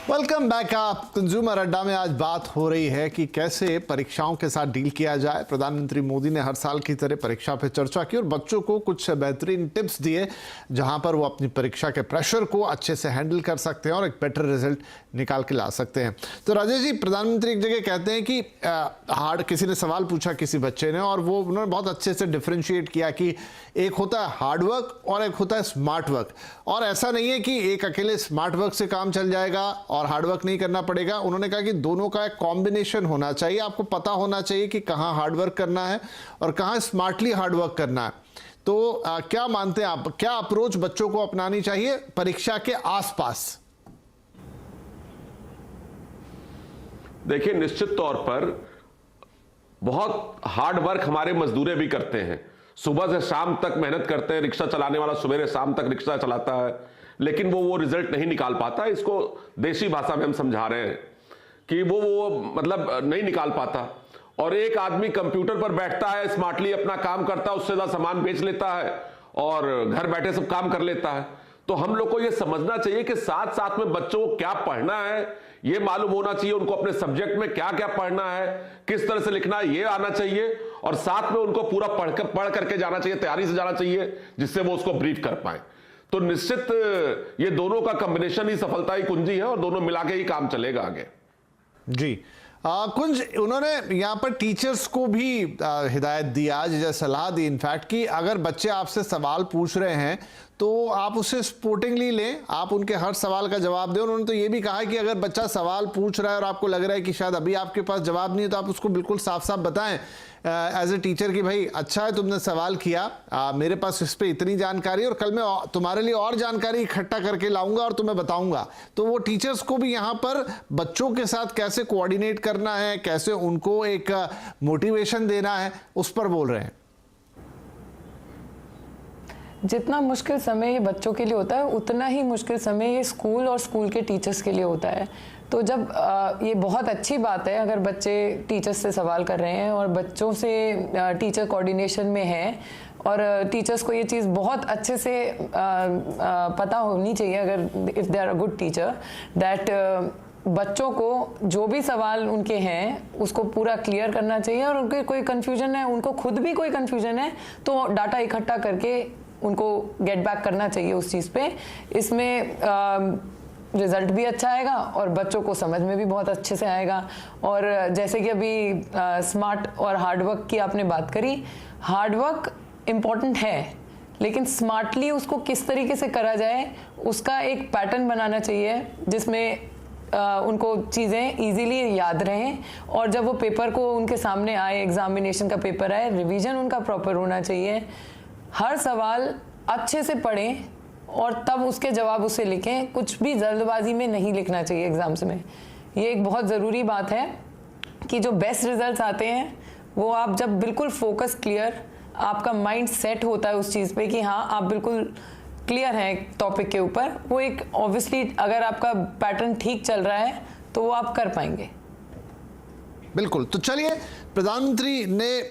Welcome back. आप consumer अड्डा में आज बात हो रही है कि कैसे परीक्षाओं के साथ डील किया जाए। प्रधानमंत्री मोदी ने हर साल की तरह परीक्षा पर चर्चा की और बच्चों को कुछ बेहतरीन टिप्स दिए जहां पर वो अपनी परीक्षा के प्रेशर को अच्छे से हैंडल कर सकते हैं और एक बेटर रिजल्ट निकाल के ला सकते हैं। तो राजेश जी, प्रधानमंत्री एक जगह कहते हैं कि किसी ने सवाल पूछा किसी बच्चे ने और वो उन्होंने बहुत अच्छे से डिफ्रेंशिएट किया कि एक होता है हार्ड वर्क और एक होता है स्मार्ट वर्क। और ऐसा नहीं है कि एक अकेले स्मार्ट वर्क से काम चल जाएगा और हार्ड वर्क नहीं करना पड़ेगा। उन्होंने कहा कि दोनों का एक कॉम्बिनेशन होना चाहिए। आपको पता होना चाहिए कि कहाँ हार्ड वर्क करना है और कहाँ स्मार्टली हार्ड वर्क करना है। तो क्या मानते हैं आप, क्या अप्रोच बच्चों को अपनानी चाहिए परीक्षा के आसपास? देखिए, निश्चित तौर पर बहुत हार्ड वर्क हमारे मजदूर भी करते हैं, सुबह से शाम तक मेहनत करते हैं। रिक्शा चलाने वाला सुबह से शाम तक रिक्शा चलाता है, लेकिन वो रिजल्ट नहीं निकाल पाता। इसको देसी भाषा में हम समझा रहे हैं कि वो मतलब नहीं निकाल पाता। और एक आदमी कंप्यूटर पर बैठता है, स्मार्टली अपना काम करता है, उससे ज्यादा सामान बेच लेता है और घर बैठे सब काम कर लेता है। तो हम लोग को ये समझना चाहिए कि साथ साथ में बच्चों को क्या पढ़ना है ये मालूम होना चाहिए, उनको अपने सब्जेक्ट में क्या क्या पढ़ना है, किस तरह से लिखना है ये आना चाहिए, और साथ में उनको पूरा पढ़ करके जाना चाहिए, तैयारी से जाना चाहिए, जिससे वो उसको ब्रीफ कर पाए। तो निश्चित ये दोनों का कॉम्बिनेशन ही सफलता की कुंजी है और दोनों मिला के ही काम चलेगा आगे। जी कुंज, उन्होंने यहाँ पर टीचर्स को भी हिदायत दी, आज सलाह दी इनफैक्ट, कि अगर बच्चे आपसे सवाल पूछ रहे हैं तो आप उसे स्पोर्टिंगली लें, आप उनके हर सवाल का जवाब दें। उन्होंने तो ये भी कहा है कि अगर बच्चा सवाल पूछ रहा है और आपको लग रहा है कि शायद अभी आपके पास जवाब नहीं है तो आप उसको बिल्कुल साफ साफ बताएं एज ए टीचर कि भाई अच्छा है तुमने सवाल किया, मेरे पास इस पर इतनी जानकारी और कल मैं तुम्हारे लिए और जानकारी इकट्ठा करके लाऊंगा और तुम्हें बताऊंगा। तो वो टीचर्स को भी यहाँ पर बच्चों के साथ कैसे कोऑर्डिनेट करना है, कैसे उनको एक मोटिवेशन देना है, उस पर बोल रहे हैं। जितना मुश्किल समय ये बच्चों के लिए होता है उतना ही मुश्किल समय ये स्कूल और स्कूल के टीचर्स के लिए होता है। तो जब ये बहुत अच्छी बात है अगर बच्चे टीचर्स से सवाल कर रहे हैं और बच्चों से टीचर कोऑर्डिनेशन में है और टीचर्स को ये चीज़ बहुत अच्छे से पता होनी चाहिए, अगर if they are a good teacher, that बच्चों को जो भी सवाल उनके हैं उसको पूरा क्लियर करना चाहिए। और उनके कोई कन्फ्यूजन है, उनको खुद भी कोई कन्फ्यूजन है तो डाटा इकट्ठा करके उनको गेट बैक करना चाहिए उस चीज़ पे। इसमें रिज़ल्ट भी अच्छा आएगा और बच्चों को समझ में भी बहुत अच्छे से आएगा। और जैसे कि अभी स्मार्ट और हार्ड वर्क की आपने बात करी, हार्ड वर्क इम्पॉर्टेंट है लेकिन स्मार्टली उसको किस तरीके से करा जाए उसका एक पैटर्न बनाना चाहिए जिसमें उनको चीज़ें इजीली याद रहें। और जब वो पेपर को उनके सामने आए, एग्जामिनेशन का पेपर आए, रिवीजन उनका प्रॉपर होना चाहिए। हर सवाल अच्छे से पढ़ें और तब उसके जवाब उसे लिखें। कुछ भी जल्दबाजी में नहीं लिखना चाहिए एग्जाम्स में। ये एक बहुत ज़रूरी बात है कि जो बेस्ट रिजल्ट्स आते हैं वो आप जब बिल्कुल फोकस क्लियर, आपका माइंड सेट होता है उस चीज़ पे कि हाँ आप बिल्कुल क्लियर हैं टॉपिक के ऊपर, वो एक ऑब्वियसली अगर आपका पैटर्न ठीक चल रहा है तो वो आप कर पाएंगे। बिल्कुल। तो चलिए, प्रधानमंत्री ने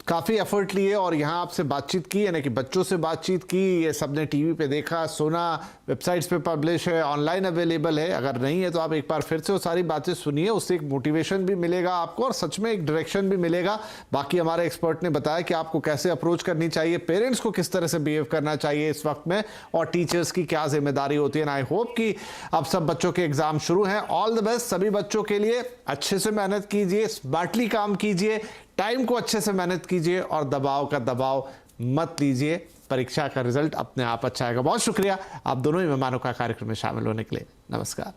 काफ़ी एफर्ट लिए और यहाँ आपसे बातचीत की, यानी कि बच्चों से बातचीत की। ये सबने टीवी पे देखा, सुना, वेबसाइट्स पे पब्लिश है, ऑनलाइन अवेलेबल है। अगर नहीं है तो आप एक बार फिर से वो सारी बातें सुनिए, उससे एक मोटिवेशन भी मिलेगा आपको और सच में एक डायरेक्शन भी मिलेगा। बाकी हमारे एक्सपर्ट ने बताया कि आपको कैसे अप्रोच करनी चाहिए, पेरेंट्स को किस तरह से बिहेव करना चाहिए इस वक्त में, और टीचर्स की क्या जिम्मेदारी होती है। आई होप कि अब सब बच्चों के एग्जाम शुरू हैं। ऑल द बेस्ट सभी बच्चों के लिए। अच्छे से मेहनत कीजिए, स्मार्टली काम कीजिए, टाइम को अच्छे से मेहनत कीजिए और दबाव का दबाव मत लीजिए। परीक्षा का रिजल्ट अपने आप अच्छा आएगा। बहुत शुक्रिया आप दोनों ही मेहमानों का कार्यक्रम में शामिल होने के लिए। नमस्कार।